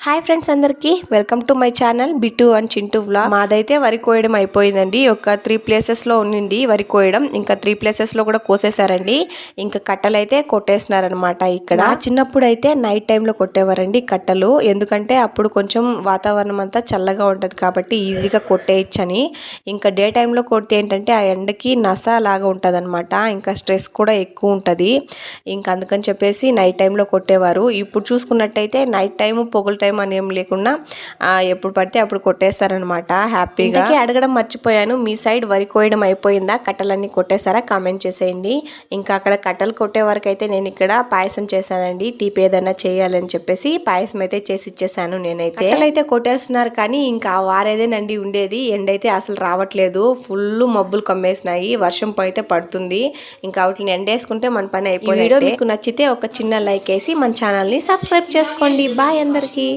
Hi friends అందరికీ welcome to my channel Bittu and Chintu vlog. మాదైతే వరి కోయడం అయిపోయిందండి. ఒక 3 ప్లేసెస్లో ఉన్నింది వరి కోయడం. ఇంకా 3 ప్లేసెస్లో కూడా కోసేసారండి. ఇంకా కట్టలు అయితే కొట్టేస్తున్నారనమాట. ఇక్కడ చిన్నప్పుడు అయితే నైట్ టైంలో కొట్టేవారండి కట్టలు. ఎందుకంటే అప్పుడు కొంచెం వాతావరణం అంతా చల్లగా ఉంటుంది కాబట్టి ఈజీగా కొట్టేయచ్చని. ఇంకా డే టైంలో కొడితే ఏంటంటే ఆ ఎండకి నస లాగా ఉంటుంది అనమాట. ఇంకా స్ట్రెస్ కూడా ఎక్కువ ఉంటుంది. ఇంకా అందుకని చెప్పేసి నైట్ టైంలో కొట్టేవారు. ఇప్పుడు చూసుకున్నట్టయితే నైట్ టైము పొగల టైం అని ఏం లేకుండా ఎప్పుడు పడితే అప్పుడు కొట్టేస్తారనమాట హ్యాపీగా. అడగడం మర్చిపోయాను, మీ సైడ్ వరి కోయడం అయిపోయిందా, కట్టలన్నీ కొట్టేసారా కామెంట్ చేసేయండి. ఇంకా అక్కడ కట్టలు కొట్టే వరకు అయితే నేను ఇక్కడ పాయసం చేశానండి. తీపి ఏదైనా చేయాలని చెప్పేసి పాయసం అయితే చేసి ఇచ్చేసాను నేనైతే. కట్టలైతే కొట్టేస్తున్నారు కానీ ఇంకా వారేదేనండి ఉండేది. ఎండ అయితే అసలు రావట్లేదు, ఫుల్ మబ్బులు కమ్మేసినాయి, వర్షం అయితే పడుతుంది. ఇంకా వాటిని ఎండేసుకుంటే మన పని అయిపోయింది. వీడియో మీకు నచ్చితే ఒక చిన్న లైక్ వేసి మన ఛానల్ని సబ్స్క్రైబ్ చేసుకోండి. బాయ్ అందరికీ.